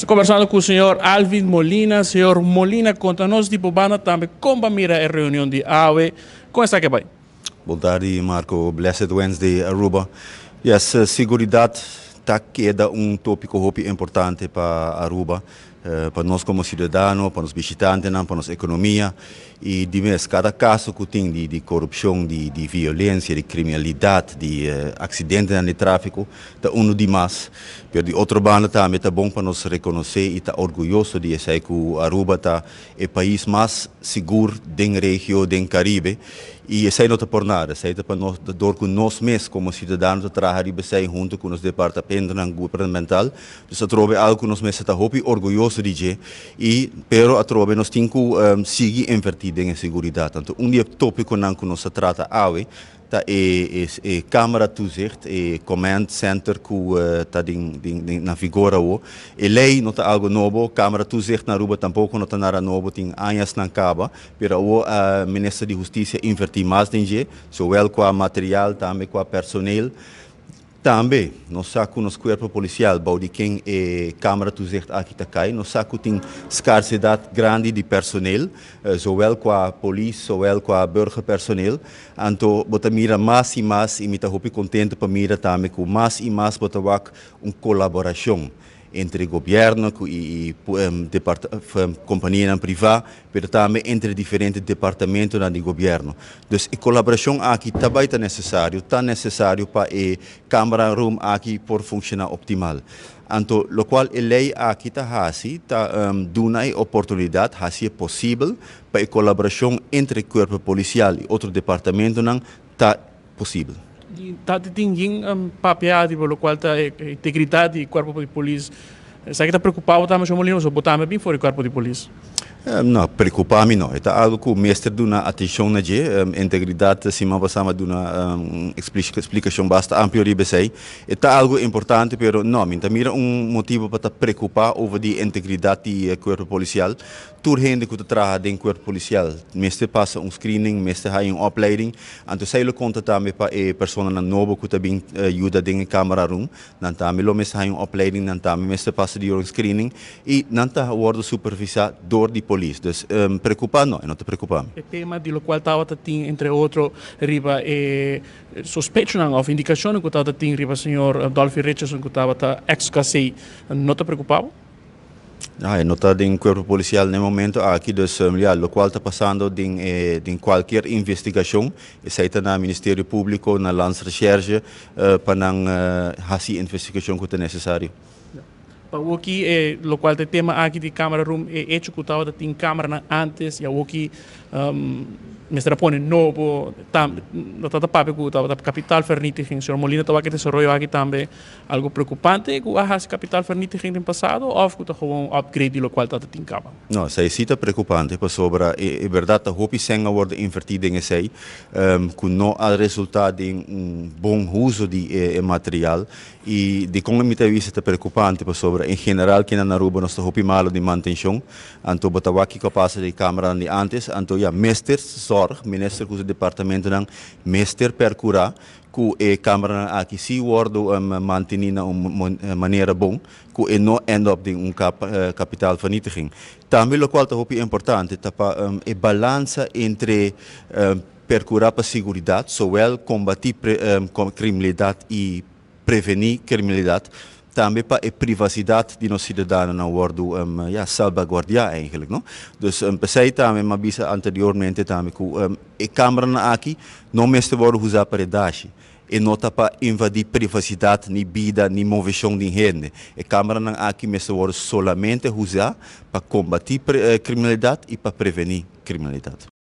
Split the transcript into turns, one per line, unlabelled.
Conversando com o senhor Alvin Molina. Senhor Molina, conta-nos de Bobana também como mira a reunião de AWE. Como está que vai?
Boa tarde, Marco. Blessed Wednesday, Aruba. Yes, seguridade está queda tópico muito importante para Aruba, para nós como cidadãos, para os visitantes, para nossa economia. E de vez cada caso que tem de corrupção, de violência, de criminalidade, de acidentes no tráfico, está demais. Mas de outra banda também está bom para nós reconhecer e está orgulhoso de dizer que Aruba está o país mais seguro da região do Caribe. E isso não está por nada, isso é para nós, nós mesmos como cidadãos, trabalhar junto com os departamentos governamentais. Então, trobe algo que nós mesmos estamos orgulhosos de dizer. E, pero, a trobe nós temos que seguir invertindo em segurança. Então, dia tópico que nós trata hoje, tá câmara toezicht, command center que está na vigor hoje. E lei não está algo novo, câmara toezicht na Aruba tampouco não está nada novo, tem anos na caba, pero o ministro de Justiça invertir mais dinheiro, zowel com material, também com personal. Também, nós sabemos que o corpo policial, de quem é câmara toezicht aqui está nós sabemos que tem escassidade grande de personal, zowel com a polícia, zowel com a burgerpersoneel. Então, bota mira mais e mais, e me está muito contente para mira também com mais e mais bota uma colaboração entre governo e companhia privada, mas também entre diferentes departamentos do governo. Então, a colaboração aqui também está necessário para a Câmara Room aqui por funcionar optimal. Então, o qual a lei aqui está dando a oportunidade, é possível, para a colaboração entre o corpo policial e outro departamento está possível.
Tem papel pelo qual a integridade do corpo de polícia. Você está preocupado também com o Molino, ou botar bem fora do corpo de polícia?
Não, preocupa-me não. É algo que o mestre dá uma atenção na integridade, se não passamos de uma explicação bastante ampla de você. É algo importante, mas não, mira motivo para preocupar over a integridade do corpo policial. Toda gente que trabalha dentro do corpo policial, mestre passa screening, mestre faz opleiding, então se ele conta também para a pessoa nova que também ajuda dentro da câmara room, então também o mestre faz opleiding, então também mestre passa de screening e não está supervisado por a polícia. Então, preocupa não te preocupa.
O tema do qual estava tem entre outros riba suspeito ou indicação que estava tem riba senhor Dolphy Richardson que estava ex-casei, não te preocupava?
Não está em corpo policial no momento aqui, o qual está passando em qualquer investigação, seja no Ministério Público, na Lança Recherche, para fazer a investigação que é necessário.
Para o que o qual tem tema aqui de câmara room é hecho que estava tem câmara antes e o que mestre põe novo não está papel que estava capital vernietiging senhor Molina estava que desenvolveu aqui também algo preocupante que a capital vernietiging no passado ou que está gewoon upgrade do qual está tem câmara.
Não, isso é preocupante para sobre é verdade a hope sem agora invertida em esse que não há resultado de bom uso de material e de como me está preocupante para sobre em geral que na Aruba nós está hope malo de manutenção então botava aqui capaz de câmara de antes então já mestre ministro do departamento não mestre percurar que a câmara aqui se wordo mantenida de uma maneira bom que não end up de capital vernietiging. Também o qual é importante é para a balança entre percurar para segurança, zowel combater criminalidade e prevenir criminalidade, também para a privacidade de nós cidadãos na wordo salvaguardiar eigenlijk, não? Dus pensei também uma vez anteriormente também que a câmara aqui não mesmo pode usar para dashi e não está para invadir privacidade nem vida nem movição de gente. A câmara aqui mesmo pode solamente usar para combater criminalidade e para prevenir criminalidade.